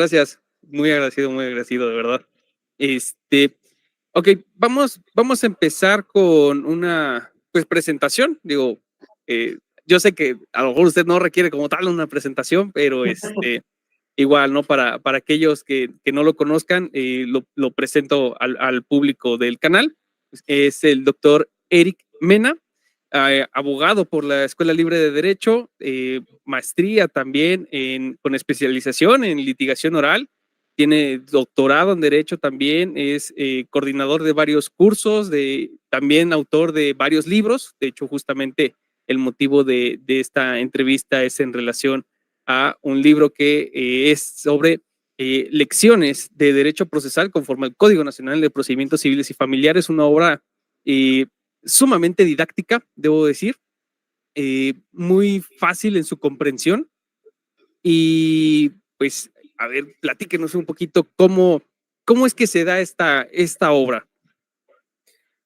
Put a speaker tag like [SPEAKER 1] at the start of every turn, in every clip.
[SPEAKER 1] Gracias, muy agradecido, de verdad. Este, ok, vamos a empezar con una, pues, presentación. Digo, yo sé que a lo mejor usted no requiere como tal una presentación, pero igual, ¿no? Para aquellos que no lo conozcan, lo presento al público del canal. Es el doctor Eric Mena, abogado por la Escuela Libre de Derecho, maestría también con especialización en litigación oral, tiene doctorado en Derecho también, es coordinador de varios cursos, también autor de varios libros. De hecho, justamente el motivo de esta entrevista es en relación a un libro que es sobre lecciones de derecho procesal conforme al Código Nacional de Procedimientos Civiles y Familiares, una obra sumamente didáctica, debo decir, muy fácil en su comprensión. Y pues, a ver, platíquenos un poquito cómo es que se da esta obra.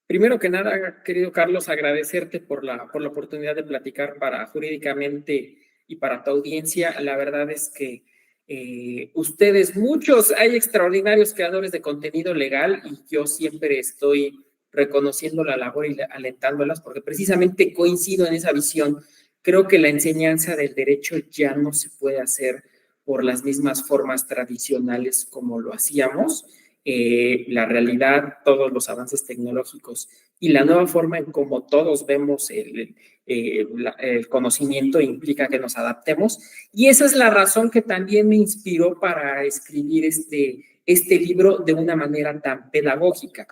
[SPEAKER 2] Primero que nada, querido Carlos, agradecerte por la oportunidad de platicar para Jurídicamente y para tu audiencia. La verdad es que ustedes, muchos, hay extraordinarios creadores de contenido legal y yo siempre estoy reconociendo la labor y alentándolas porque precisamente coincido en esa visión. Creo que la enseñanza del derecho ya no se puede hacer por las mismas formas tradicionales como lo hacíamos. La realidad, todos los avances tecnológicos y la nueva forma en cómo todos vemos el conocimiento implica que nos adaptemos. Y esa es la razón que también me inspiró para escribir este libro de una manera tan pedagógica.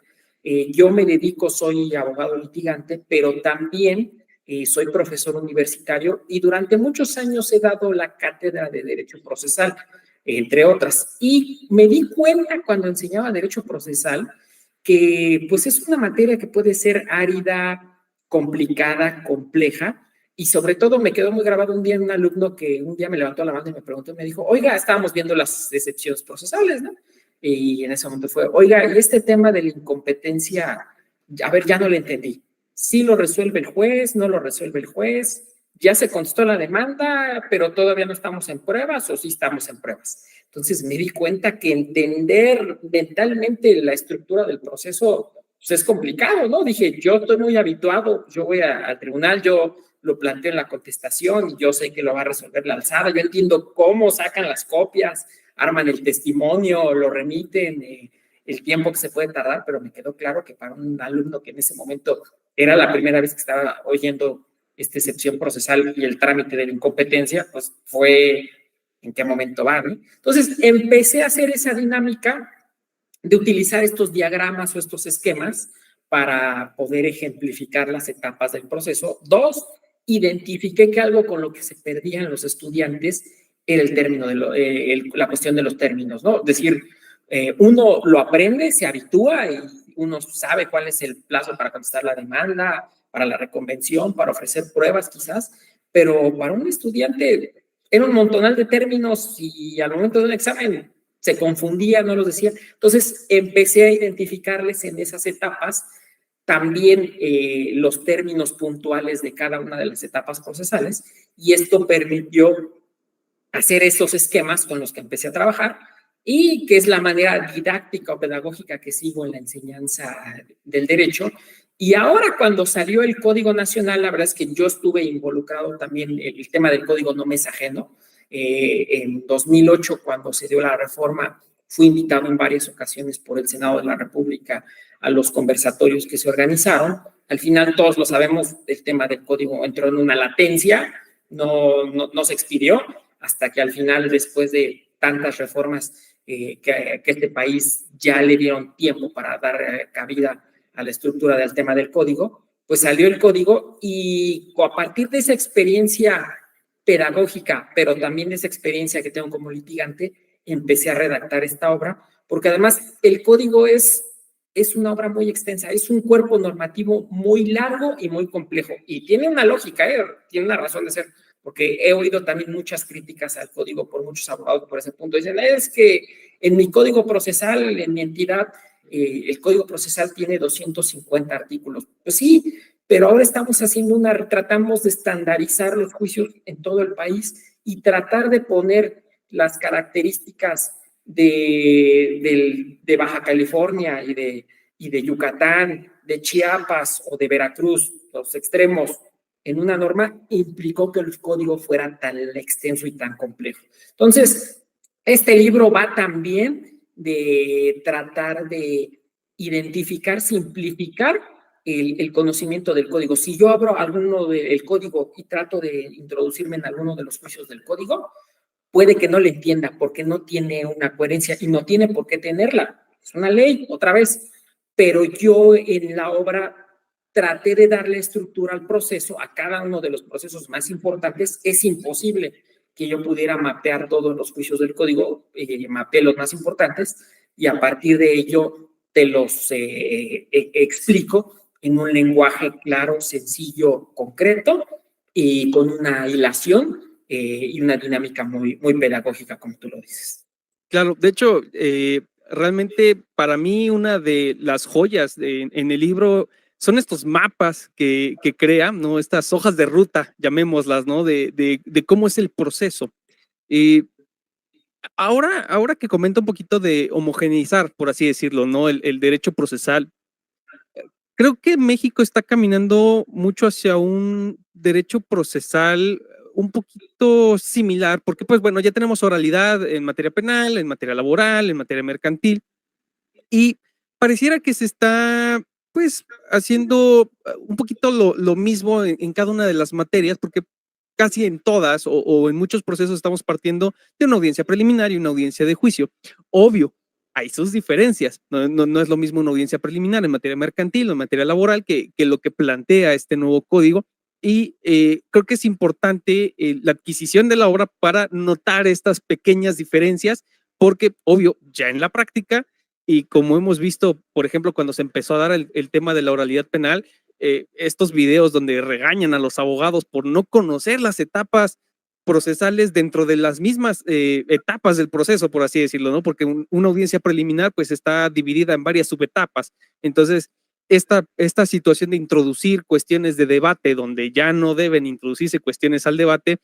[SPEAKER 2] Yo me dedico, soy abogado litigante, pero también soy profesor universitario y durante muchos años he dado la cátedra de Derecho Procesal, entre otras. Y me di cuenta cuando enseñaba Derecho Procesal que pues es una materia que puede ser árida, complicada, compleja, y sobre todo me quedó muy grabado un día en un alumno que un día me levantó la mano y me preguntó, me dijo, oiga, estábamos viendo las excepciones procesales, ¿no? Y en ese momento fue, oiga, y este tema de la incompetencia, a ver, ya no lo entendí. ¿Sí lo resuelve el juez? ¿No lo resuelve el juez? ¿Ya se contestó la demanda, pero todavía no estamos en pruebas o sí estamos en pruebas? Entonces me di cuenta que entender mentalmente la estructura del proceso pues es complicado, ¿no? Dije, yo estoy muy habituado, yo voy al tribunal, yo lo planteo en la contestación y yo sé que lo va a resolver la alzada, yo entiendo cómo sacan las copias, arman el testimonio, lo remiten, el tiempo que se puede tardar, pero me quedó claro que para un alumno que en ese momento era la primera vez que estaba oyendo esta excepción procesal y el trámite de la incompetencia, pues fue en qué momento va, ¿no? Entonces empecé a hacer esa dinámica de utilizar estos diagramas o estos esquemas para poder ejemplificar las etapas del proceso. Dos, identifiqué que algo con lo que se perdían los estudiantes era el término la cuestión de los términos, ¿no? Es decir, uno lo aprende, se habitúa y uno sabe cuál es el plazo para contestar la demanda, para la reconvención, para ofrecer pruebas quizás, pero para un estudiante era un montonal de términos y al momento de un examen se confundía, no los decía. Entonces empecé a identificarles en esas etapas también los términos puntuales de cada una de las etapas procesales y esto permitió hacer esos esquemas con los que empecé a trabajar y que es la manera didáctica o pedagógica que sigo en la enseñanza del derecho. Y ahora cuando salió el Código Nacional, la verdad es que yo estuve involucrado también, el tema del código no me es ajeno. En 2008, cuando se dio la reforma, fui invitado en varias ocasiones por el Senado de la República a los conversatorios que se organizaron. Al final todos lo sabemos, el tema del código entró en una latencia, no se expidió, hasta que al final, después de tantas reformas que este país ya le dieron tiempo para dar cabida a la estructura del tema del código, pues salió el código y a partir de esa experiencia pedagógica, pero también de esa experiencia que tengo como litigante, empecé a redactar esta obra, porque además el código es una obra muy extensa, es un cuerpo normativo muy largo y muy complejo, y tiene una lógica, tiene una razón de ser, porque he oído también muchas críticas al código por muchos abogados por ese punto. Dicen, es que en mi código procesal, en mi entidad, el código procesal tiene 250 artículos. Pues sí, pero ahora estamos haciendo tratamos de estandarizar los juicios en todo el país y tratar de poner las características de Baja California y de Yucatán, de Chiapas o de Veracruz, los extremos, en una norma, implicó que el código fuera tan extenso y tan complejo. Entonces, este libro va también de tratar de identificar, simplificar el conocimiento del código. Si yo abro alguno del código y trato de introducirme en alguno de los juicios del código, puede que no le entienda porque no tiene una coherencia y no tiene por qué tenerla. Es una ley, otra vez. Pero yo en la obra traté de darle estructura al proceso, a cada uno de los procesos más importantes. Es imposible que yo pudiera mapear todos los juicios del código, mapeé los más importantes y a partir de ello te los explico en un lenguaje claro, sencillo, concreto y con una hilación y una dinámica muy, muy pedagógica, como tú lo dices.
[SPEAKER 1] Claro, de hecho, realmente para mí una de las joyas en el libro son estos mapas que crea, ¿no? Estas hojas de ruta, llamémoslas, ¿no? De cómo es el proceso. Ahora que comento un poquito de homogeneizar, por así decirlo, ¿no? El derecho procesal, creo que México está caminando mucho hacia un derecho procesal un poquito similar, porque pues bueno, ya tenemos oralidad en materia penal, en materia laboral, en materia mercantil, y pareciera que se está pues haciendo un poquito lo mismo en cada una de las materias, porque casi en todas o en muchos procesos estamos partiendo de una audiencia preliminar y una audiencia de juicio. Obvio, hay sus diferencias. No es lo mismo una audiencia preliminar en materia mercantil o en materia laboral que lo que plantea este nuevo código. Y creo que es importante la adquisición de la obra para notar estas pequeñas diferencias, porque obvio, ya en la práctica, y como hemos visto, por ejemplo, cuando se empezó a dar el tema de la oralidad penal, estos videos donde regañan a los abogados por no conocer las etapas procesales dentro de las mismas etapas del proceso, por así decirlo, ¿no? Porque una audiencia preliminar pues está dividida en varias subetapas. Entonces, esta situación de introducir cuestiones de debate donde ya no deben introducirse cuestiones al debate,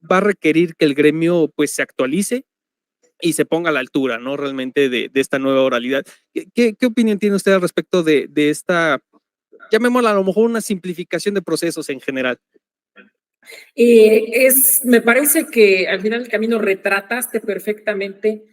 [SPEAKER 1] va a requerir que el gremio pues se actualice y se ponga a la altura, ¿no? Realmente de esta nueva oralidad. ¿Qué opinión tiene usted al respecto de esta, llamémosla a lo mejor una simplificación de procesos en general?
[SPEAKER 2] Me parece que al final del camino retrataste perfectamente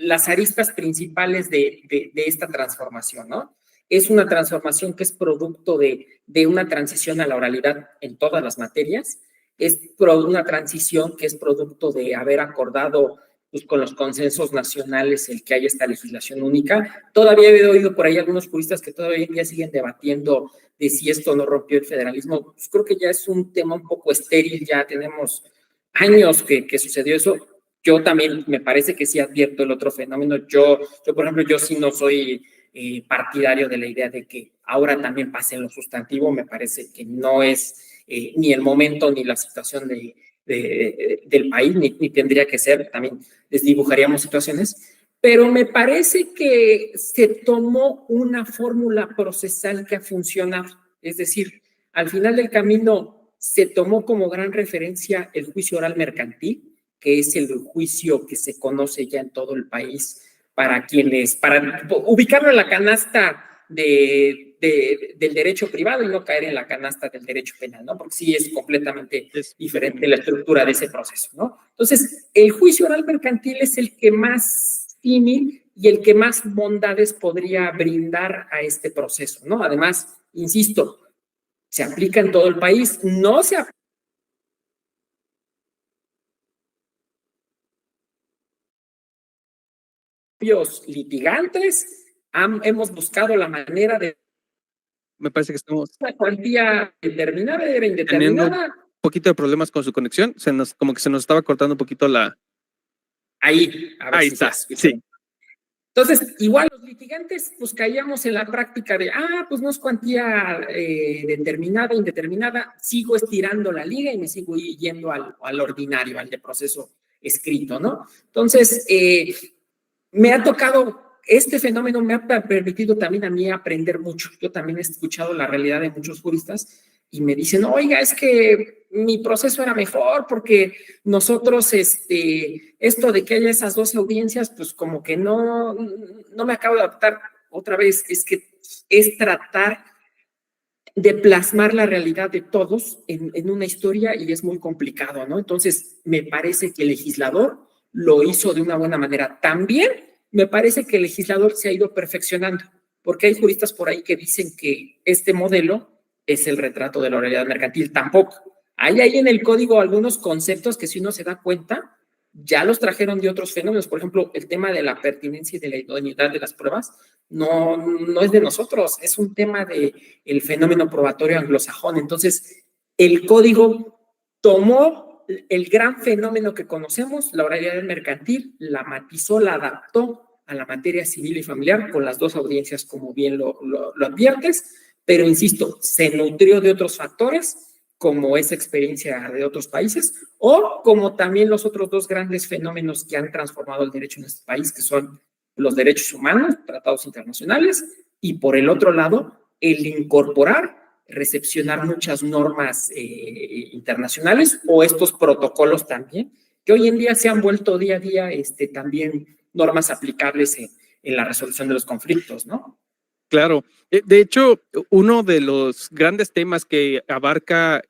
[SPEAKER 2] las aristas principales de esta transformación, ¿no? Es una transformación que es producto de una transición a la oralidad en todas las materias, es una transición que es producto de haber acordado pues, con los consensos nacionales el que haya esta legislación única. Todavía he oído por ahí algunos juristas que todavía siguen debatiendo de si esto no rompió el federalismo. Pues creo que ya es un tema un poco estéril, ya tenemos años que sucedió eso. Yo también me parece que sí advierto el otro fenómeno. Yo por ejemplo, yo sí no soy partidario de la idea de que ahora también pase en lo sustantivo. Me parece que no es ni el momento ni la situación del país, ni tendría que ser. También desdibujaríamos situaciones. Pero me parece que se tomó una fórmula procesal que ha funcionado. Es decir, al final del camino se tomó como gran referencia el juicio oral mercantil, que es el juicio que se conoce ya en todo el país para ubicarlo en la canasta del derecho privado y no caer en la canasta del derecho penal, ¿no? Porque sí es completamente diferente la estructura de ese proceso, ¿no? Entonces, el juicio oral mercantil es el que más símil y el que más bondades podría brindar a este proceso, ¿no? Además, insisto, se aplica en todo el país, no se aplica litigantes, hemos buscado la manera de
[SPEAKER 1] Me parece que estamos
[SPEAKER 2] la cuantía determinada era
[SPEAKER 1] teniendo un
[SPEAKER 2] indeterminada.
[SPEAKER 1] poquito de problemas con su conexión, como que se nos estaba cortando un poquito la...
[SPEAKER 2] Ahí, a ver
[SPEAKER 1] Ahí
[SPEAKER 2] si
[SPEAKER 1] está,
[SPEAKER 2] ya
[SPEAKER 1] sí.
[SPEAKER 2] Entonces, igual los litigantes, pues caíamos en la práctica de, pues no es cuantía determinada, indeterminada, sigo estirando la liga y me sigo yendo al ordinario, al de proceso escrito, ¿no? Entonces, me ha tocado, este fenómeno me ha permitido también a mí aprender mucho. Yo también he escuchado la realidad de muchos juristas y me dicen, oiga, es que mi proceso era mejor porque nosotros, esto de que haya esas dos audiencias, pues como que no me acabo de adaptar. Otra vez, es que es tratar de plasmar la realidad de todos en una historia y es muy complicado, ¿no? Entonces, me parece que el legislador lo hizo de una buena manera. También me parece que el legislador se ha ido perfeccionando, porque hay juristas por ahí que dicen que este modelo es el retrato de la oralidad mercantil. Tampoco. Hay ahí en el código algunos conceptos que si uno se da cuenta, ya los trajeron de otros fenómenos. Por ejemplo, el tema de la pertinencia y de la idoneidad de las pruebas no es de nosotros, es un tema de el fenómeno probatorio anglosajón. Entonces, el código tomó el gran fenómeno que conocemos, la oralidad mercantil, la matizó, la adaptó a la materia civil y familiar con las dos audiencias, como bien lo adviertes, pero insisto, se nutrió de otros factores, como esa experiencia de otros países, o como también los otros dos grandes fenómenos que han transformado el derecho en este país, que son los derechos humanos, tratados internacionales, y por el otro lado, el incorporar, recepcionar muchas normas internacionales o estos protocolos también, que hoy en día se han vuelto día a día también normas aplicables en la resolución de los conflictos, ¿no?
[SPEAKER 1] Claro. De hecho, uno de los grandes temas que abarca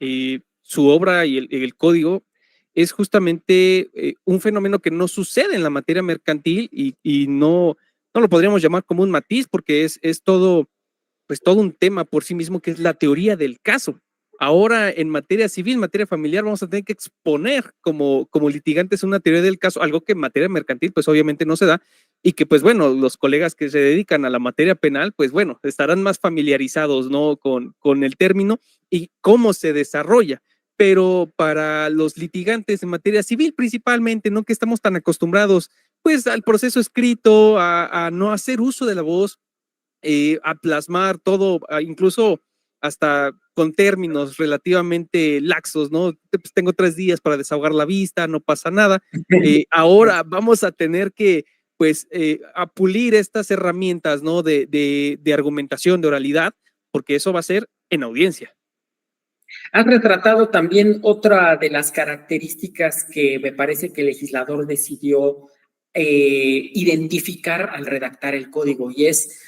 [SPEAKER 1] su obra y el código es justamente un fenómeno que no sucede en la materia mercantil y no lo podríamos llamar como un matiz porque es todo, pues todo un tema por sí mismo que es la teoría del caso. Ahora en materia civil, materia familiar, vamos a tener que exponer como litigantes una teoría del caso, algo que en materia mercantil pues obviamente no se da y que pues bueno, los colegas que se dedican a la materia penal pues bueno, estarán más familiarizados, ¿no? Con el término y cómo se desarrolla. Pero para los litigantes en materia civil principalmente, ¿no? Que estamos tan acostumbrados pues al proceso escrito, a no hacer uso de la voz, a plasmar todo, incluso hasta con términos relativamente laxos, ¿no? Pues tengo 3 días para desahogar la vista, no pasa nada. Ahora vamos a tener que, pues, a pulir estas herramientas, ¿no? De argumentación, de oralidad, porque eso va a ser en audiencia.
[SPEAKER 2] Has retratado también otra de las características que me parece que el legislador decidió identificar al redactar el código y es,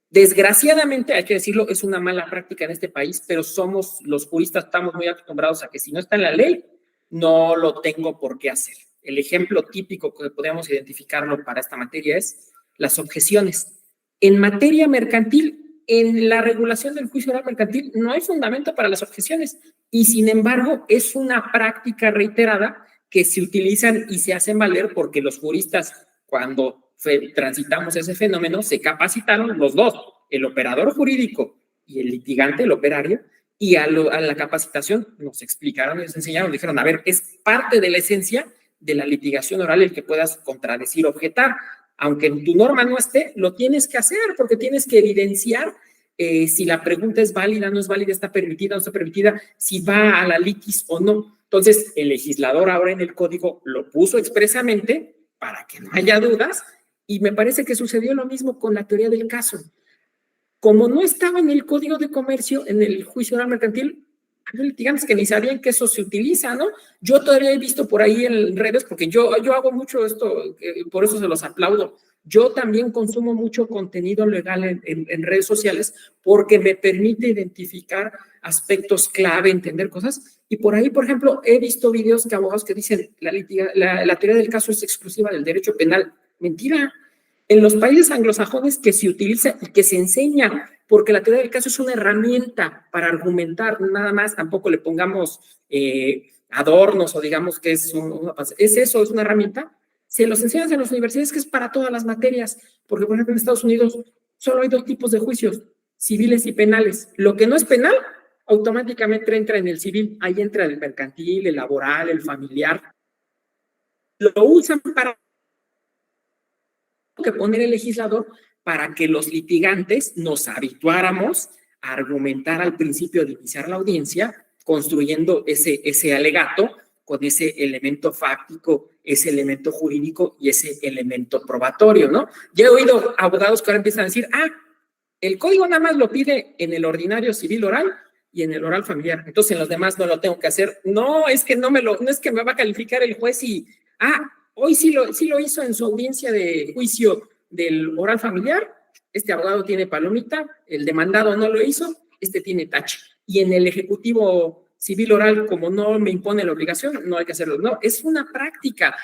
[SPEAKER 2] desgraciadamente, hay que decirlo, es una mala práctica en este país, pero somos, los juristas estamos muy acostumbrados a que si no está en la ley, no lo tengo por qué hacer. El ejemplo típico que podemos identificarlo para esta materia es las objeciones. En materia mercantil, en la regulación del juicio oral mercantil no hay fundamento para las objeciones y sin embargo es una práctica reiterada que se utilizan y se hacen valer porque los juristas cuando transitamos ese fenómeno se capacitaron los dos, el operador jurídico y el litigante, el operario, y a la capacitación nos explicaron y nos enseñaron, dijeron, a ver, es parte de la esencia de la litigación oral el que puedas contradecir, objetar, aunque en tu norma no esté, lo tienes que hacer porque tienes que evidenciar si la pregunta es válida, no es válida, está permitida, no está permitida, si va a la litis o no. Entonces, el legislador ahora en el código lo puso expresamente para que no haya dudas y me parece que sucedió lo mismo con la teoría del caso. Como no estaba en el código de comercio, en el juicio oral mercantil, hay litigantes que ni sabían que eso se utiliza, ¿no? Yo todavía he visto por ahí en redes, porque yo hago mucho esto, por eso se los aplaudo. Yo también consumo mucho contenido legal en redes sociales porque me permite identificar aspectos clave, entender cosas. Y por ahí, por ejemplo, he visto videos de abogados que dicen la teoría del caso es exclusiva del derecho penal. Mentira. En los países anglosajones que se utiliza y que se enseña, porque la teoría del caso es una herramienta para argumentar, nada más, tampoco le pongamos adornos o digamos que es eso, es una herramienta. Se los enseñan en las universidades que es para todas las materias, porque por ejemplo en Estados Unidos solo hay 2 tipos de juicios, civiles y penales. Lo que no es penal automáticamente entra en el civil, ahí entra el mercantil, el laboral, el familiar. Lo usan para que poner el legislador para que los litigantes nos habituáramos a argumentar al principio de iniciar la audiencia, construyendo ese alegato con ese elemento fáctico, ese elemento jurídico y ese elemento probatorio, ¿no? Ya he oído abogados que ahora empiezan a decir, el código nada más lo pide en el ordinario civil oral, y en el oral familiar. Entonces en los demás no lo tengo que hacer. No es que no es que me va a calificar el juez y, hoy sí lo hizo en su audiencia de juicio del oral familiar. Este abogado tiene palomita, el demandado no lo hizo, este tiene tache. Y en el ejecutivo civil oral, como no me impone la obligación, no hay que hacerlo. No, es una práctica,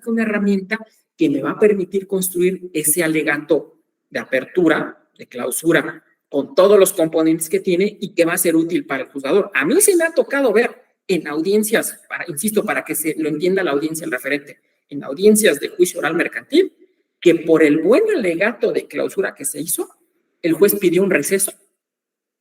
[SPEAKER 2] una herramienta que me va a permitir construir ese alegato de apertura, de clausura, con todos los componentes que tiene y que va a ser útil para el juzgador. A mí se me ha tocado ver en audiencias, insisto, para que se lo entienda la audiencia, el referente, en audiencias de juicio oral mercantil, que por el buen alegato de clausura que se hizo, el juez pidió un receso,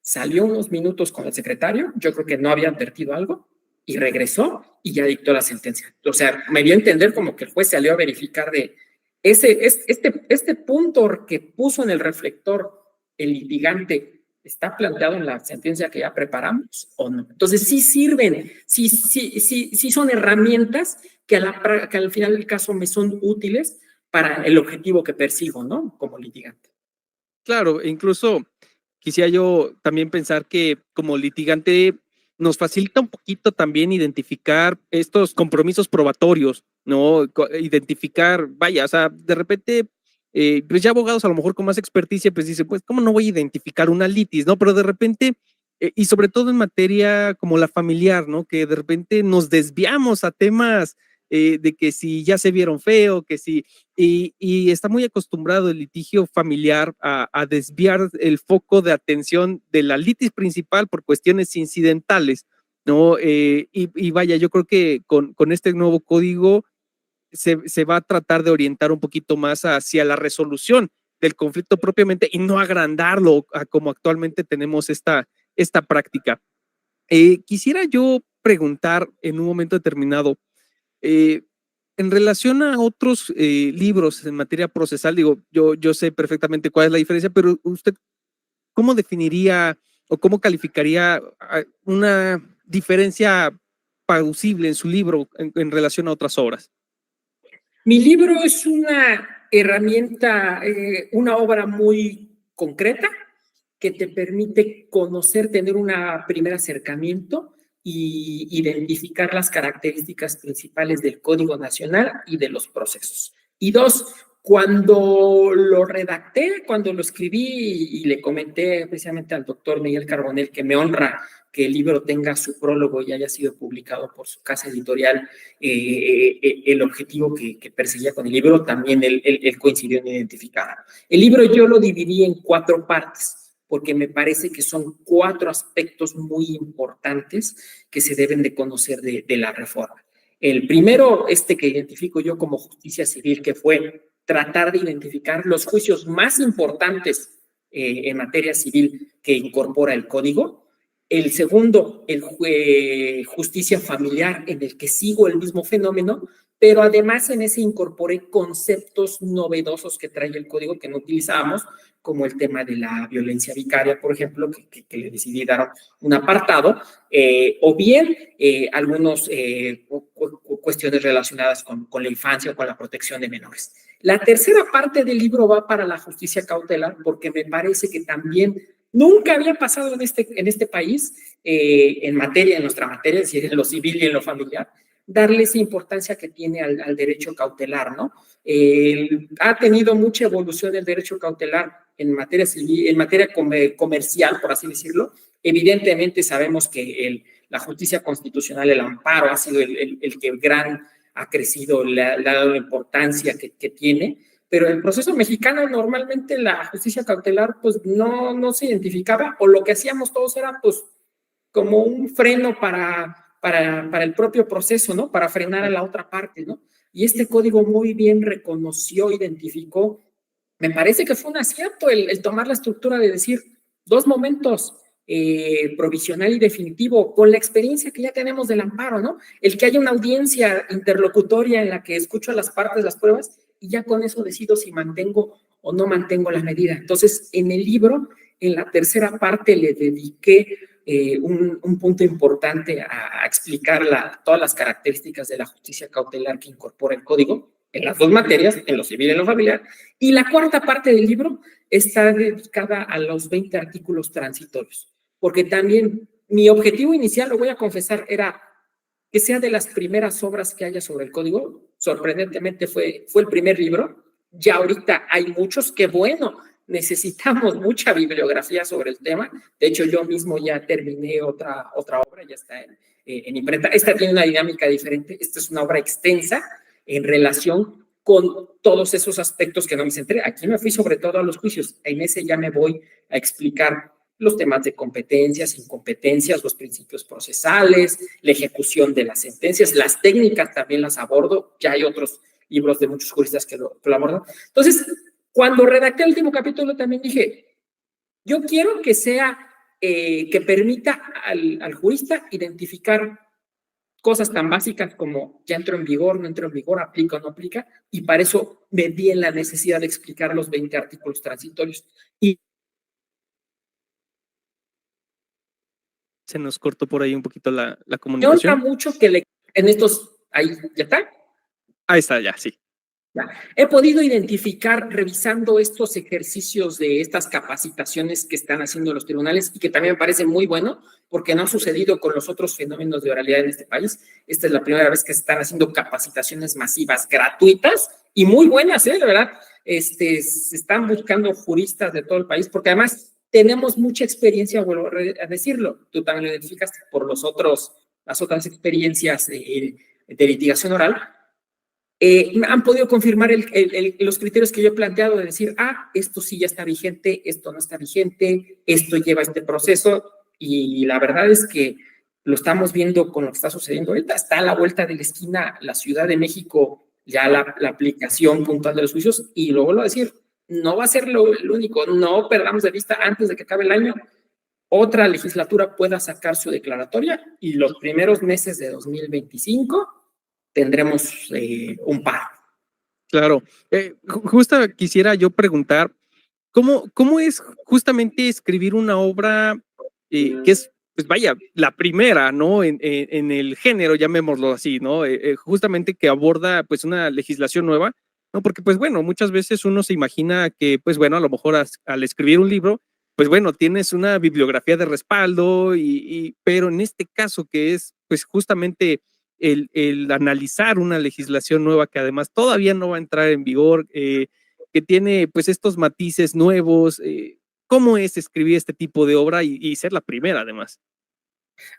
[SPEAKER 2] salió unos minutos con el secretario, yo creo que no había advertido algo, y regresó y ya dictó la sentencia. O sea, me dio a entender como que el juez salió a verificar de este punto que puso en el reflector el litigante, ¿está planteado en la sentencia que ya preparamos o no? Entonces sí sirven, sí son herramientas que al final del caso me son útiles para el objetivo que persigo, ¿no? Como litigante.
[SPEAKER 1] Claro, incluso quisiera yo también pensar que como litigante nos facilita un poquito también identificar estos compromisos probatorios, ¿no? Identificar, vaya, o sea, de repente, pues ya abogados a lo mejor con más experticia, pues dicen, pues, ¿cómo no voy a identificar una litis, no? Pero de repente, y sobre todo en materia como la familiar, ¿no? Que de repente nos desviamos a temas de que si ya se vieron feo, que si, y está muy acostumbrado el litigio familiar a desviar el foco de atención de la litis principal por cuestiones incidentales, ¿no? Y vaya, yo creo que con este nuevo código se va a tratar de orientar un poquito más hacia la resolución del conflicto propiamente y no agrandarlo a como actualmente tenemos esta práctica. Quisiera yo preguntar en un momento determinado, en relación a otros libros en materia procesal, digo, yo sé perfectamente cuál es la diferencia, pero usted, ¿cómo definiría o cómo calificaría una diferencia plausible en su libro en relación a otras obras?
[SPEAKER 2] Mi libro es una herramienta, una obra muy concreta que te permite conocer, tener un primer acercamiento y identificar las características principales del Código Nacional y de los procesos. Y dos, cuando lo redacté, cuando lo escribí y le comenté precisamente al doctor Miguel Carbonell que me honra que el libro tenga su prólogo y haya sido publicado por su casa editorial, el objetivo que perseguía con el libro, también él coincidió en identificar. El libro yo lo dividí en 4 partes, porque me parece que son 4 aspectos muy importantes que se deben de conocer de la reforma. El primero, que identifico yo como justicia civil, que fue tratar de identificar los juicios más importantes en materia civil que incorpora el código. El segundo, justicia familiar, en el que sigo el mismo fenómeno, pero además en ese incorporé conceptos novedosos que trae el código que no utilizábamos, como el tema de la violencia vicaria, por ejemplo, que le decidí dar un apartado, o bien algunas cuestiones relacionadas con la infancia o con la protección de menores. La tercera parte del libro va para la justicia cautelar, porque me parece que también nunca había pasado en este país, en nuestra materia, es decir, en lo civil y en lo familiar, darle esa importancia que tiene al derecho cautelar, ¿no? Ha tenido mucha evolución el derecho cautelar en materia civil, en materia comercial, por así decirlo. Evidentemente sabemos que la justicia constitucional, el amparo, ha sido el que ha crecido, le ha dado la importancia que tiene, pero en el proceso mexicano normalmente la justicia cautelar pues no se identificaba, o lo que hacíamos todos era pues como un freno para el propio proceso, ¿no? Para frenar a la otra parte, ¿no? Y este código muy bien reconoció, identificó. Me parece que fue un acierto el tomar la estructura de decir 2 momentos, provisional y definitivo, con la experiencia que ya tenemos del amparo, ¿no? El que haya una audiencia interlocutoria en la que escucho a las partes, las pruebas, y ya con eso decido si mantengo o no mantengo la medida. Entonces, en el libro, en la tercera parte, le dediqué un punto importante a explicar todas las características de la justicia cautelar que incorpora el código en las 2 materias, en lo civil y en lo familiar, y la cuarta parte del libro está dedicada a los 20 artículos transitorios. porque también mi objetivo inicial, lo voy a confesar, era que sea de las primeras obras que haya sobre el código. Sorprendentemente fue el primer libro. Ya ahorita hay muchos, que bueno, necesitamos mucha bibliografía sobre el tema. De hecho, yo mismo ya terminé otra obra, ya está en imprenta. Esta tiene una dinámica diferente. Esta es una obra extensa en relación con todos esos aspectos que no me centré. Aquí me fui sobre todo a los juicios. En ese ya me voy a explicar los temas de competencias, incompetencias, los principios procesales, la ejecución de las sentencias, las técnicas también las abordo. Ya hay otros libros de muchos juristas que lo abordan. Entonces, cuando redacté el último capítulo también dije, yo quiero que sea, que permita al jurista identificar cosas tan básicas como ya entró en vigor, no entró en vigor, aplica o no aplica, y para eso me vi en la necesidad de explicar los 20 artículos transitorios. Y
[SPEAKER 1] se nos cortó por ahí un poquito la
[SPEAKER 2] me
[SPEAKER 1] comunicación.
[SPEAKER 2] honra mucho que en estos, ahí, ¿ya está?
[SPEAKER 1] Ahí está, ya, sí.
[SPEAKER 2] He podido identificar, revisando estos ejercicios de estas capacitaciones que están haciendo los tribunales y que también me parece muy bueno porque no ha sucedido con los otros fenómenos de oralidad en este país. Esta es la primera vez que se están haciendo capacitaciones masivas gratuitas y muy buenas, de verdad. Se están buscando juristas de todo el país porque además tenemos mucha experiencia, vuelvo a decirlo, tú también lo identificaste por las otras experiencias de litigación oral. Han podido confirmar los criterios que yo he planteado de decir, esto sí ya está vigente, esto no está vigente, esto lleva este proceso, y la verdad es que lo estamos viendo con lo que está sucediendo ahorita. Está a la vuelta de la esquina la Ciudad de México, ya la aplicación puntual de los juicios, y luego lo decir, no va a ser lo único, no perdamos de vista antes de que acabe el año, otra legislatura pueda sacar su declaratoria y los primeros meses de 2025 tendremos un par.
[SPEAKER 1] Claro. Justo quisiera yo preguntar, ¿cómo es justamente escribir una obra que es, pues vaya, la primera, ¿no? En el género, llamémoslo así, ¿no? Justamente que aborda, pues, una legislación nueva, ¿no? Porque, pues, bueno, muchas veces uno se imagina que, pues, bueno, a lo mejor al escribir un libro, pues, bueno, tienes una bibliografía de respaldo, pero en este caso que es, pues, justamente el analizar una legislación nueva que además todavía no va a entrar en vigor, que tiene pues estos matices nuevos. ¿Cómo es escribir este tipo de obra y ser la primera además?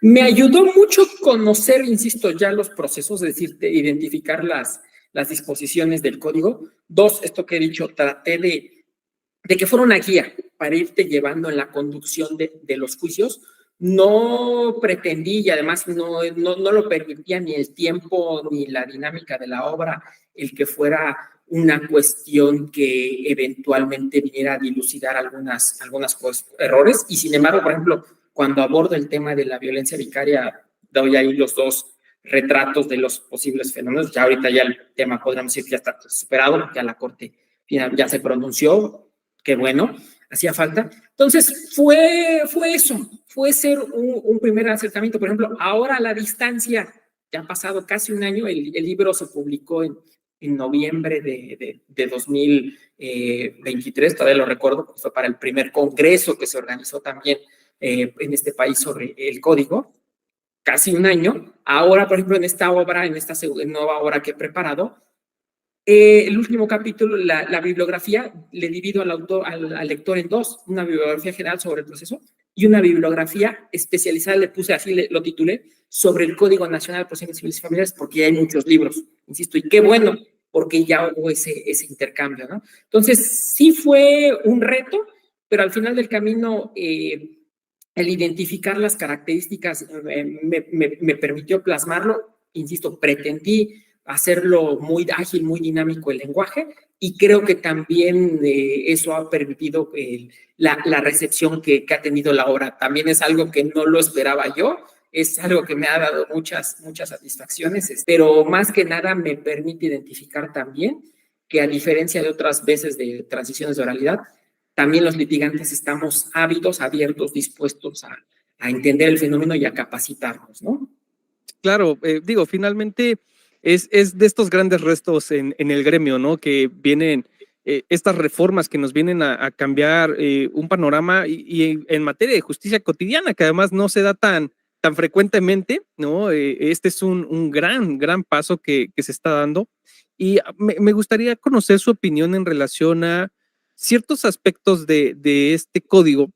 [SPEAKER 2] Me ayudó mucho conocer, insisto, ya los procesos, es decir, de identificar las disposiciones del código. Dos, esto que he dicho, traté de que fuera una guía para irte llevando en la conducción de los juicios. No pretendí, y además no lo permitía ni el tiempo ni la dinámica de la obra, el que fuera una cuestión que eventualmente viniera a dilucidar algunas errores. Y sin embargo, por ejemplo, cuando abordo el tema de la violencia vicaria, doy ahí los dos retratos de los posibles fenómenos. Ya ahorita ya el tema podríamos decir que ya está superado, ya la Corte ya se pronunció, qué bueno, hacía falta. Entonces, fue eso, fue ser un primer acercamiento. Por ejemplo, ahora a la distancia, ya ha pasado casi un año, el libro se publicó en noviembre de 2023, todavía lo recuerdo, fue para el primer congreso que se organizó también en este país sobre el código, casi un año. Ahora, por ejemplo, en esta obra, en esta nueva obra que he preparado, el último capítulo, la bibliografía, le divido al lector en dos: una bibliografía general sobre el proceso y una bibliografía especializada, le puse así, lo titulé, sobre el Código Nacional de Procedimientos Civiles y Familiares, porque ya hay muchos libros, insisto, y qué bueno, porque ya hubo ese intercambio, ¿no? Entonces, sí fue un reto, pero al final del camino, el identificar las características me permitió plasmarlo. Insisto, pretendí hacerlo muy ágil, muy dinámico el lenguaje, y creo que también eso ha permitido la recepción que ha tenido la obra. También es algo que no lo esperaba yo, es algo que me ha dado muchas satisfacciones, pero más que nada me permite identificar también que, a diferencia de otras veces de transiciones de oralidad, también los litigantes estamos ávidos, abiertos, dispuestos a entender el fenómeno y a capacitarnos, ¿no?
[SPEAKER 1] Claro, finalmente es de estos grandes restos en el gremio, ¿no? Que vienen estas reformas que nos vienen a cambiar un panorama y en materia de justicia cotidiana, que además no se da tan frecuentemente, ¿no? Este es un gran paso que se está dando. Y me gustaría conocer su opinión en relación a ciertos aspectos de este código,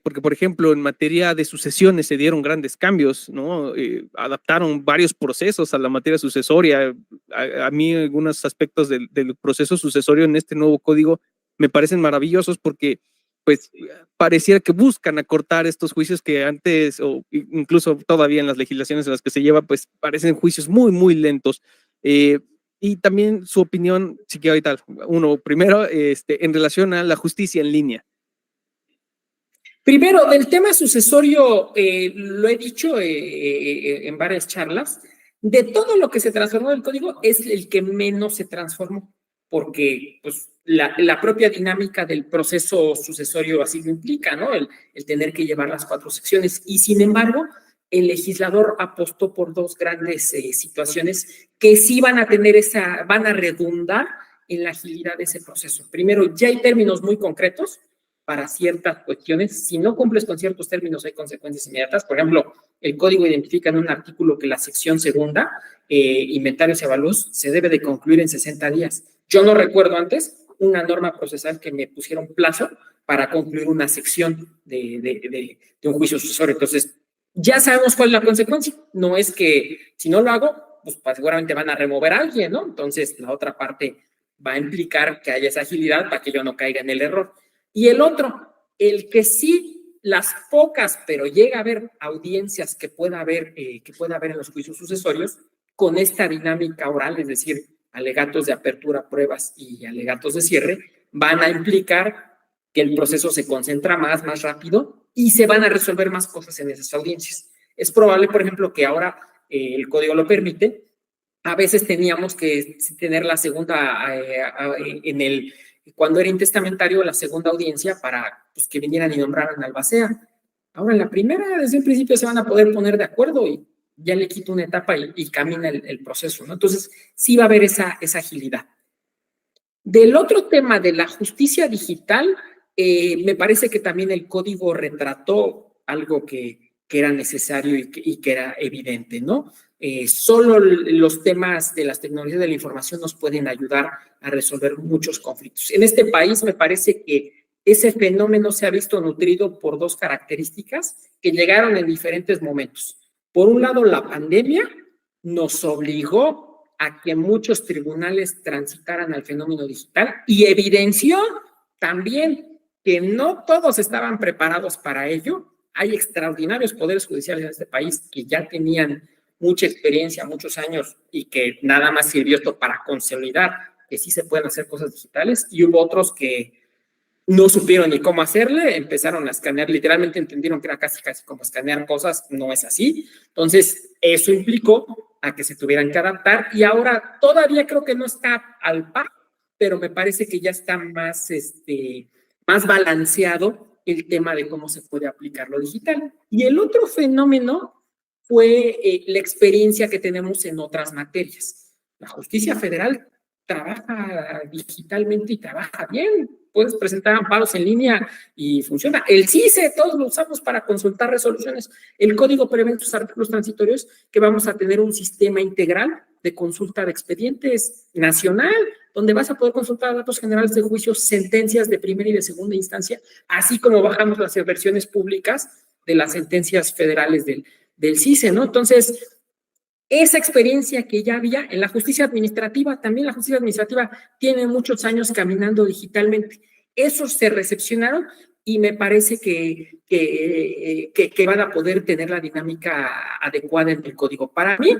[SPEAKER 1] porque, por ejemplo, en materia de sucesiones se dieron grandes cambios, ¿no? Adaptaron varios procesos a la materia sucesoria. A mí algunos aspectos del proceso sucesorio en este nuevo código me parecen maravillosos porque, pues, pareciera que buscan acortar estos juicios que antes, o incluso todavía en las legislaciones en las que se lleva, pues, parecen juicios muy lentos. Y también su opinión, si quiero ahorita, uno, primero, en relación a la justicia en línea.
[SPEAKER 2] Primero, del tema sucesorio, lo he dicho en varias charlas, de todo lo que se transformó del código es el que menos se transformó, porque pues, la propia dinámica del proceso sucesorio así lo implica, ¿no? El tener que llevar las 4 secciones. Y sin embargo, el legislador apostó por 2 grandes situaciones que sí van a redundar en la agilidad de ese proceso. Primero, ya hay términos muy concretos para ciertas cuestiones. Si no cumples con ciertos términos, hay consecuencias inmediatas. Por ejemplo, el código identifica en un artículo que la sección segunda, inventarios y avalúos, se debe de concluir en 60 días. Yo no recuerdo antes una norma procesal que me pusiera un plazo para concluir una sección de un juicio sucesorio. Entonces, ya sabemos cuál es la consecuencia. No es que si no lo hago, pues seguramente van a remover a alguien, ¿no? Entonces, la otra parte va a implicar que haya esa agilidad para que yo no caiga en el error. Y el otro, el que sí, las pocas, pero llega a haber audiencias que pueda haber en los juicios sucesorios, con esta dinámica oral, es decir, alegatos de apertura, pruebas y alegatos de cierre, van a implicar que el proceso se concentra más rápido y se van a resolver más cosas en esas audiencias. Es probable, por ejemplo, que ahora el código lo permite. A veces teníamos que tener la segunda cuando era intestamentario, la segunda audiencia para pues, que vinieran y nombraran al albacea. Ahora, en la primera, desde el principio se van a poder poner de acuerdo y ya le quito una etapa y camina el proceso, ¿no? Entonces, sí va a haber esa agilidad. Del otro tema de la justicia digital, me parece que también el código retrató algo que era necesario y que era evidente, ¿no? Solo los temas de las tecnologías de la información nos pueden ayudar a resolver muchos conflictos. En este país me parece que ese fenómeno se ha visto nutrido por 2 características que llegaron en diferentes momentos. Por un lado, la pandemia nos obligó a que muchos tribunales transitaran al fenómeno digital y evidenció también que no todos estaban preparados para ello. Hay extraordinarios poderes judiciales en este país que ya tenían mucha experiencia, muchos años, y que nada más sirvió esto para consolidar que sí se pueden hacer cosas digitales, y hubo otros que no supieron ni cómo hacerle, empezaron a escanear, literalmente entendieron que era casi como escanear cosas, no es así. Entonces, eso implicó a que se tuvieran que adaptar, y ahora todavía creo que no está al par, pero me parece que ya está más balanceado el tema de cómo se puede aplicar lo digital. Y el otro fenómeno fue la experiencia que tenemos en otras materias. La justicia federal trabaja digitalmente y trabaja bien. Puedes presentar amparos en línea y funciona. El CICE, todos lo usamos para consultar resoluciones. El código prevé en sus artículos transitorios que vamos a tener un sistema integral de consulta de expedientes nacional, donde vas a poder consultar datos generales de juicios, sentencias de primera y de segunda instancia, así como bajamos las versiones públicas de las sentencias federales del CICE, ¿no? Entonces, esa experiencia que ya había en la justicia administrativa, también la justicia administrativa tiene muchos años caminando digitalmente. Esos se recepcionaron y me parece que van a poder tener la dinámica adecuada en el código. Para mí,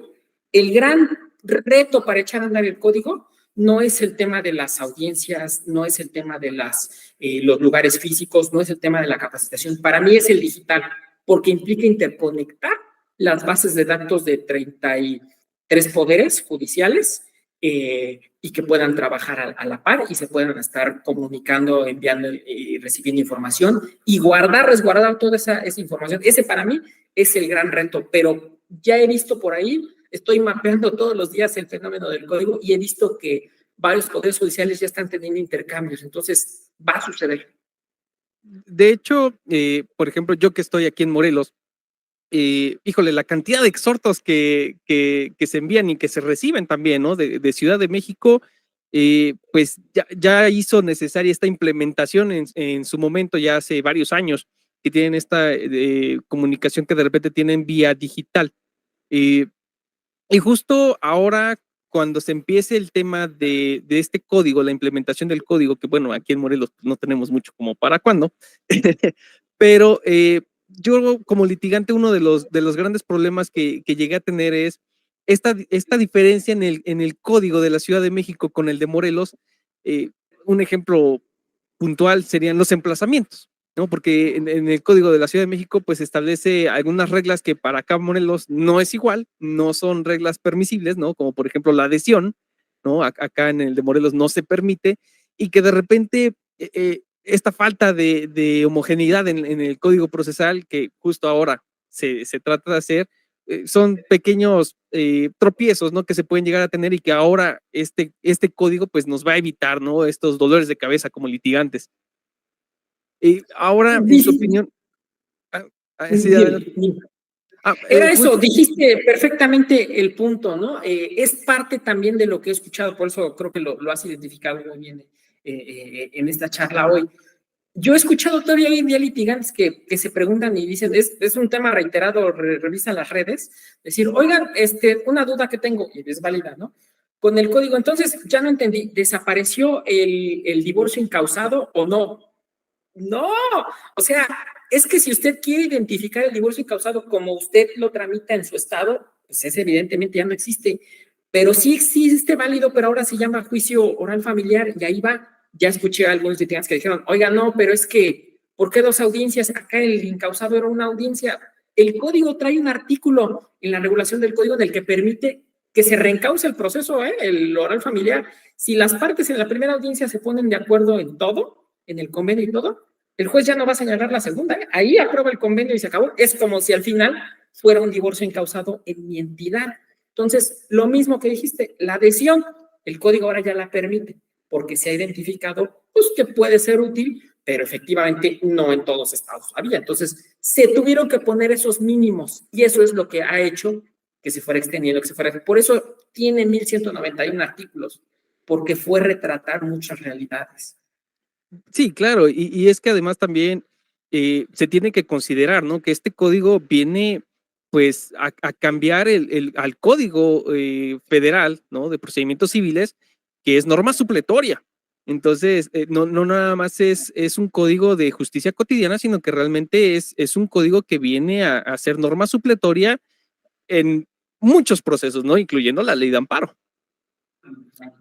[SPEAKER 2] el gran reto para echar a andar el código no es el tema de las audiencias, no es el tema de los lugares físicos, no es el tema de la capacitación. Para mí es el digital, porque implica interconectar las bases de datos de 33 poderes judiciales y que puedan trabajar a la par y se puedan estar comunicando, enviando y recibiendo información y resguardar toda esa información. Ese para mí es el gran reto, pero ya he visto por ahí, estoy mapeando todos los días el fenómeno del código y he visto que varios poderes judiciales ya están teniendo intercambios, entonces va a suceder.
[SPEAKER 1] De hecho, por ejemplo, yo que estoy aquí en Morelos, híjole, la cantidad de exhortos que se envían y que se reciben también, ¿no? De Ciudad de México, pues ya hizo necesaria esta implementación en su momento, ya hace varios años, que tienen esta comunicación que de repente tienen vía digital. Y justo ahora, cuando se empiece el tema de este código, la implementación del código, que bueno, aquí en Morelos no tenemos mucho como para cuándo, pero yo como litigante, uno de los grandes problemas que llegué a tener es esta diferencia en el código de la Ciudad de México con el de Morelos. Un ejemplo puntual serían los emplazamientos, ¿no? Porque en el código de la Ciudad de México pues establece algunas reglas que para acá Morelos no es igual, no son reglas permisibles, ¿no? Como por ejemplo la adhesión, ¿no? Acá en el de Morelos no se permite, y que de repente esta falta de homogeneidad en el código procesal que justo ahora se trata de hacer, son pequeños tropiezos, ¿no? Que se pueden llegar a tener y que ahora este código pues nos va a evitar, ¿no? Estos dolores de cabeza como litigantes. Y ahora, en su opinión, sí,
[SPEAKER 2] era eso, dijiste perfectamente el punto, ¿no? Es parte también de lo que he escuchado, por eso creo que lo has identificado muy bien en esta charla hoy. Yo he escuchado todavía hoy en día litigantes que se preguntan y dicen, es un tema reiterado, revisan las redes, decir, oigan, una duda que tengo, y es válida, ¿no? Con el código, entonces, ya no entendí, ¿desapareció el divorcio incausado o no? No, o sea, es que si usted quiere identificar el divorcio incausado como usted lo tramita en su estado, pues ese evidentemente ya no existe, pero sí existe válido, pero ahora se llama juicio oral familiar y ahí va. Ya escuché a algunos litigantes que dijeron, oiga, no, pero es que, ¿por qué dos audiencias? Acá el incausado era una audiencia. El código trae un artículo en la regulación del código en el que permite que se reencauce el proceso, el oral familiar. Si las partes en la primera audiencia se ponen de acuerdo en todo, en el convenio y todo, el juez ya no va a señalar la segunda, ahí aprueba el convenio y se acabó. Es como si al final fuera un divorcio incausado en mi entidad. Entonces, lo mismo que dijiste, la adhesión, el código ahora ya la permite, porque se ha identificado pues, que puede ser útil, pero efectivamente no en todos estados había. Entonces, se tuvieron que poner esos mínimos y eso es lo que ha hecho que se fuera extendiendo, que se fuera. Por eso tiene 1191 artículos, porque fue retratar muchas realidades.
[SPEAKER 1] Sí, claro, y es que además también se tiene que considerar, ¿no? Que este código viene pues a cambiar al código federal, ¿no? De procedimientos civiles, que es norma supletoria. Entonces, no nada más es un código de justicia cotidiana, sino que realmente es un código que viene a ser norma supletoria en muchos procesos, ¿no? Incluyendo la ley de amparo.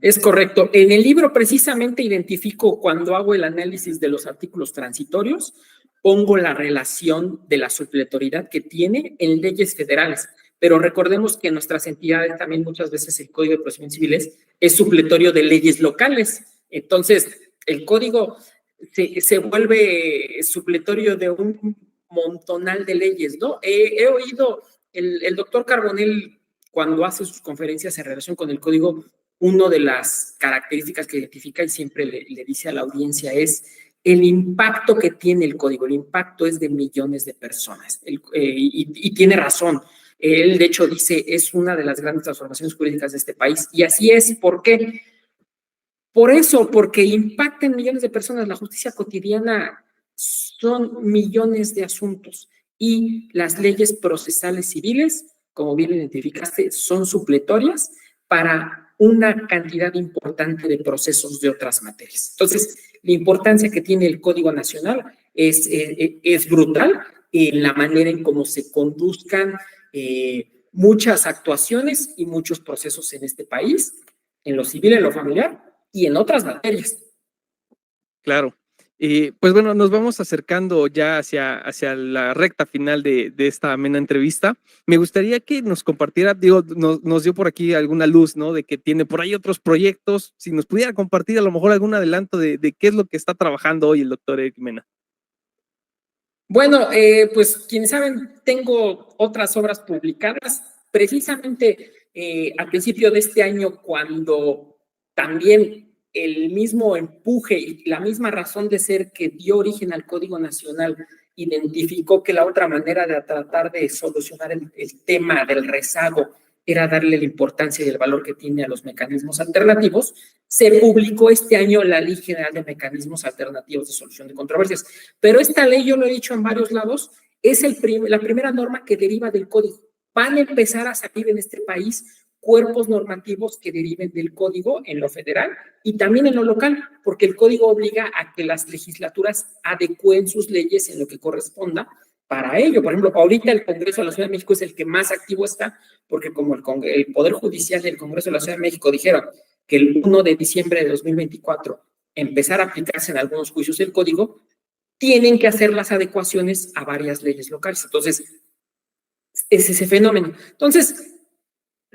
[SPEAKER 2] Es correcto. En el libro precisamente identifico cuando hago el análisis de los artículos transitorios, pongo la relación de la supletoriedad que tiene en leyes federales. Pero recordemos que en nuestras entidades también muchas veces el Código de Procedimientos Civiles es supletorio de leyes locales. Entonces, el código se vuelve supletorio de un montonal de leyes, ¿no? He oído el doctor Carbonell cuando hace sus conferencias en relación con el código, una de las características que identifica y siempre le dice a la audiencia es el impacto que tiene el código. El impacto es de millones de personas y tiene razón. Él, de hecho, dice, es una de las grandes transformaciones jurídicas de este país. Y así es. ¿Por qué? Por eso, porque impacta en millones de personas. La justicia cotidiana son millones de asuntos y las leyes procesales civiles, como bien identificaste, son supletorias para una cantidad importante de procesos de otras materias. Entonces, la importancia que tiene el Código Nacional es brutal en la manera en cómo se conduzcan muchas actuaciones y muchos procesos en este país, en lo civil, en lo familiar y en otras materias.
[SPEAKER 1] Claro. Pues bueno, nos vamos acercando ya hacia la recta final de esta amena entrevista. Me gustaría que nos compartiera, digo, nos dio por aquí alguna luz, ¿no? De que tiene por ahí otros proyectos. Si nos pudiera compartir a lo mejor algún adelanto de qué es lo que está trabajando hoy el doctor Eric Mena.
[SPEAKER 2] Bueno, pues quienes saben, tengo otras obras publicadas. Precisamente al principio de este año, cuando también el mismo empuje y la misma razón de ser que dio origen al Código Nacional identificó que la otra manera de tratar de solucionar el tema del rezago era darle la importancia y el valor que tiene a los mecanismos alternativos. Se publicó este año la Ley General de Mecanismos Alternativos de Solución de Controversias, pero esta ley, yo lo he dicho en varios lados, es la primera norma que deriva del código. Van a empezar a salir en este país cuerpos normativos que deriven del código en lo federal y también en lo local, porque el código obliga a que las legislaturas adecúen sus leyes en lo que corresponda para ello. Por ejemplo, ahorita el Congreso de la Ciudad de México es el que más activo está, porque como el Poder Judicial del Congreso de la Ciudad de México dijeron que el 1 de diciembre de 2024 empezar a aplicarse en algunos juicios del código, tienen que hacer las adecuaciones a varias leyes locales. Entonces, es ese fenómeno. Entonces,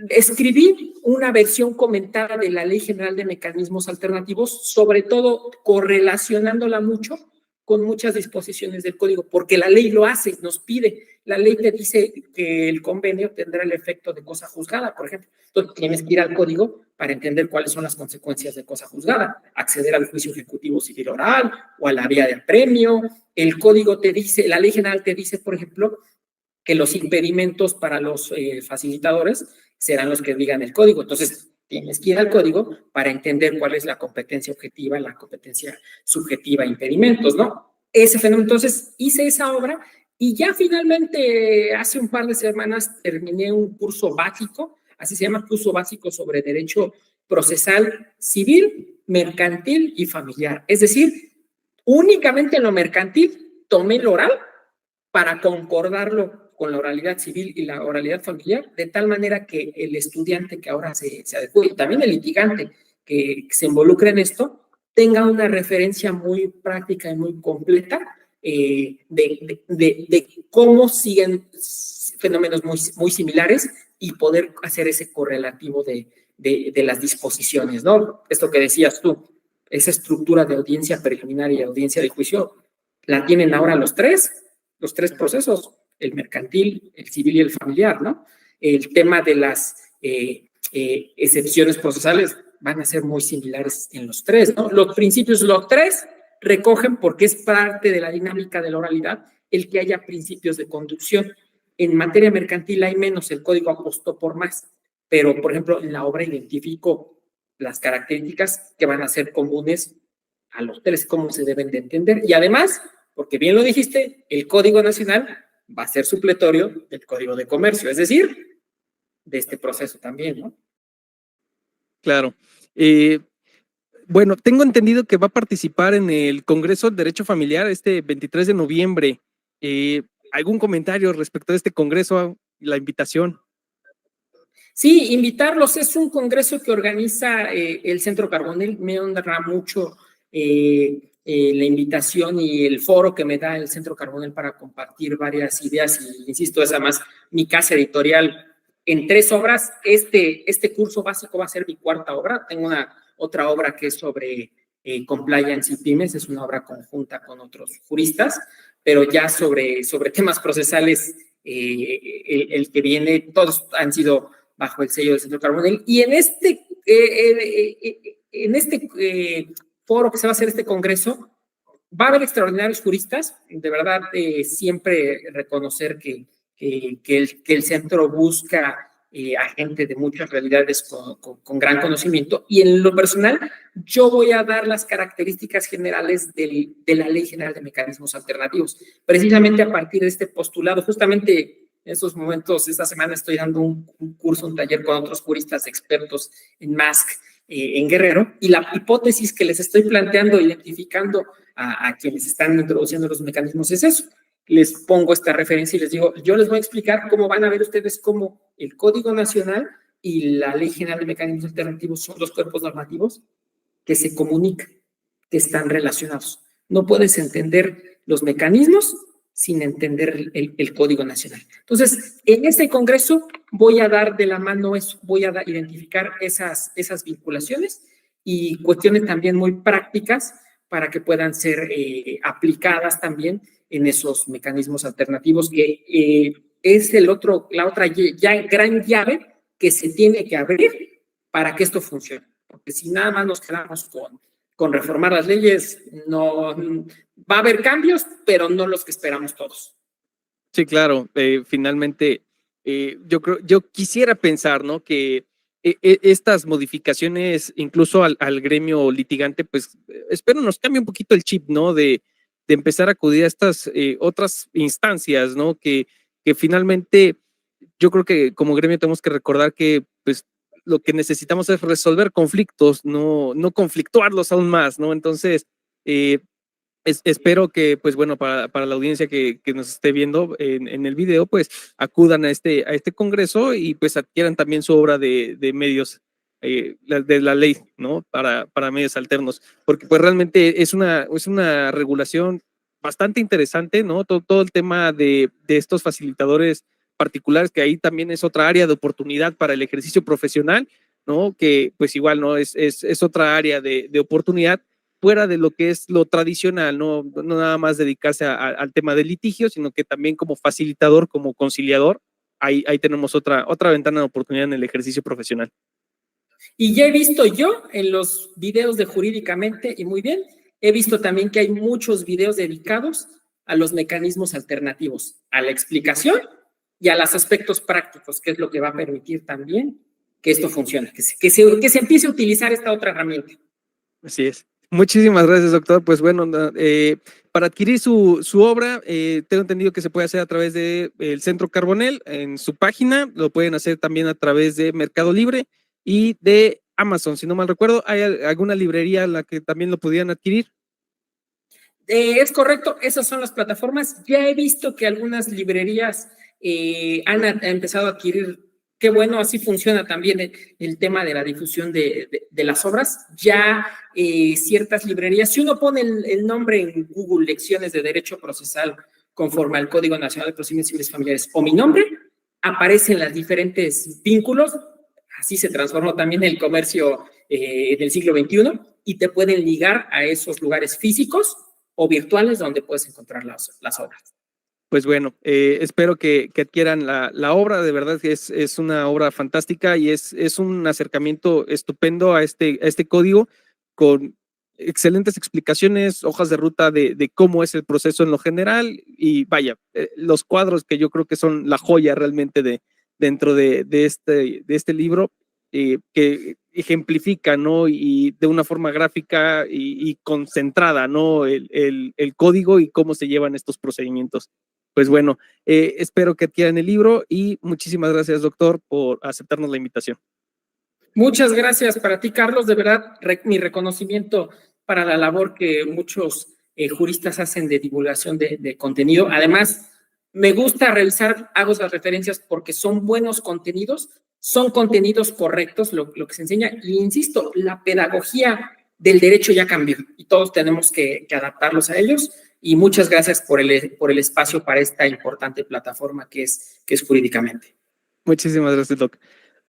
[SPEAKER 2] escribí una versión comentada de la Ley General de Mecanismos Alternativos, sobre todo correlacionándola mucho con muchas disposiciones del código, porque la ley lo hace, nos pide. La ley te dice que el convenio tendrá el efecto de cosa juzgada, por ejemplo. Entonces, tienes que ir al código para entender cuáles son las consecuencias de cosa juzgada, acceder al juicio ejecutivo civil oral o a la vía de apremio. El código te dice, la ley general te dice, por ejemplo, que los impedimentos para los facilitadores serán los que digan el código. Entonces, tienes que ir al código para entender cuál es la competencia objetiva, la competencia subjetiva, impedimentos, ¿no? Ese fenómeno. Entonces, hice esa obra y ya finalmente hace un par de semanas terminé un curso básico, así se llama, curso básico sobre derecho procesal civil, mercantil y familiar. Es decir, únicamente en lo mercantil tomé el oral para concordarlo con la oralidad civil y la oralidad familiar, de tal manera que el estudiante que ahora se adecue, y también el litigante que se involucre en esto, tenga una referencia muy práctica y muy completa de cómo siguen fenómenos muy similares y poder hacer ese correlativo de las disposiciones, ¿no? Esto que decías tú, esa estructura de audiencia preliminar y audiencia de juicio, la tienen ahora los tres procesos, el mercantil, el civil y el familiar, ¿no? El tema de las excepciones procesales van a ser muy similares en los tres, ¿no? Los principios, los tres recogen, porque es parte de la dinámica de la oralidad, el que haya principios de conducción. En materia mercantil hay menos, el código apostó por más, pero, por ejemplo, en la obra identifico las características que van a ser comunes a los tres, cómo se deben de entender, y además, porque bien lo dijiste, el Código Nacional va a ser supletorio del Código de Comercio, es decir, de este proceso también, ¿no?
[SPEAKER 1] Claro. Bueno, tengo entendido que va a participar en el Congreso de Derecho Familiar este 23 de noviembre. ¿Algún comentario respecto a este Congreso, la invitación?
[SPEAKER 2] Sí, invitarlos. Es un congreso que organiza el Centro Carbonell. Me honra mucho la invitación y el foro que me da el Centro Carbonell para compartir varias ideas. Y insisto, es además mi casa editorial en 3 obras. Este curso básico va a ser mi 4ª obra. Tengo otra obra que es sobre compliance y pymes. Es una obra conjunta con otros juristas, pero ya sobre temas procesales, el que viene, todos han sido bajo el sello del Centro Carbonell. Y en este foro que se va a hacer, este congreso, va a haber extraordinarios juristas. De verdad, siempre reconocer que el centro busca a gente de muchas realidades con gran conocimiento. Y en lo personal, yo voy a dar las características generales de la Ley General de Mecanismos Alternativos, precisamente a partir de este postulado. Justamente en estos momentos, esta semana estoy dando un curso, un taller con otros juristas expertos en MASC en Guerrero, y la hipótesis que les estoy planteando, identificando a quienes están introduciendo los mecanismos es eso. Les pongo esta referencia y les digo, yo les voy a explicar cómo van a ver ustedes cómo el Código Nacional y la Ley General de Mecanismos Alternativos son los cuerpos normativos que se comunican, que están relacionados. No puedes entender los mecanismos sin entender el Código Nacional. Entonces, en este congreso voy a dar de la mano eso, voy a identificar esas vinculaciones y cuestiones también muy prácticas para que puedan ser aplicadas también en esos mecanismos alternativos, que es la otra gran llave que se tiene que abrir para que esto funcione. porque si nada más nos quedamos con reformar las leyes, no va a haber cambios, pero no los que esperamos todos.
[SPEAKER 1] Sí, claro. Finalmente, yo quisiera pensar, ¿no? Que estas modificaciones, incluso al gremio litigante, pues espero nos cambie un poquito el chip, ¿no? De empezar a acudir a estas otras instancias, ¿no? Que finalmente yo creo que como gremio tenemos que recordar que, pues, lo que necesitamos es resolver conflictos, no conflictuarlos aún más, ¿no? Entonces, eh, espero que, pues bueno, para la audiencia que nos esté viendo en el video, pues acudan a este congreso y pues adquieran también su obra de medios, de la ley, ¿no? Para medios alternos, porque pues realmente es una regulación bastante interesante, ¿no? Todo el tema de estos facilitadores particulares, que ahí también es otra área de oportunidad para el ejercicio profesional, ¿no? Que pues igual, ¿no? Es otra área de oportunidad fuera de lo que es lo tradicional, no nada más dedicarse al tema del litigio, sino que también como facilitador, como conciliador, ahí tenemos otra ventana de oportunidad en el ejercicio profesional.
[SPEAKER 2] Y ya he visto yo en los videos de Jurídicamente, y muy bien, he visto también que hay muchos videos dedicados a los mecanismos alternativos, a la explicación y a los aspectos prácticos, que es lo que va a permitir también que esto funcione, que se empiece a utilizar esta otra herramienta.
[SPEAKER 1] Así es. Muchísimas gracias, doctor. Pues bueno, para adquirir su obra, tengo entendido que se puede hacer a través del Centro Carbonell en su página, lo pueden hacer también a través de Mercado Libre y de Amazon, si no mal recuerdo. ¿Hay alguna librería en la que también lo pudieran adquirir?
[SPEAKER 2] Es correcto, esas son las plataformas. Ya he visto que algunas librerías han empezado a adquirir. Qué bueno, así funciona también el tema de la difusión de las obras. Ya ciertas librerías, si uno pone el nombre en Google, Lecciones de Derecho Procesal conforme al Código Nacional de Procedimientos Civiles Familiares, o mi nombre, aparecen los diferentes vínculos. Así se transformó también el comercio del siglo XXI y te pueden ligar a esos lugares físicos o virtuales donde puedes encontrar las obras.
[SPEAKER 1] Pues bueno, espero que adquieran la obra, de verdad que es una obra fantástica y es un acercamiento estupendo a este código con excelentes explicaciones, hojas de ruta de cómo es el proceso en lo general y vaya, los cuadros que yo creo que son la joya realmente dentro de este libro, que ejemplifica, ¿no? Y de una forma gráfica y concentrada, ¿no? El código y cómo se llevan estos procedimientos. Pues bueno, espero que adquieran el libro y muchísimas gracias, doctor, por aceptarnos la invitación.
[SPEAKER 2] Muchas gracias para ti, Carlos. De verdad, mi reconocimiento para la labor que muchos juristas hacen de divulgación de contenido. Además, me gusta revisar, hago esas referencias porque son buenos contenidos, son contenidos correctos, lo que se enseña. Y insisto, la pedagogía del derecho ya cambió y todos tenemos que adaptarlos a ellos. Y muchas gracias por el espacio para esta importante plataforma que es Jurídicamente.
[SPEAKER 1] Muchísimas gracias, doc.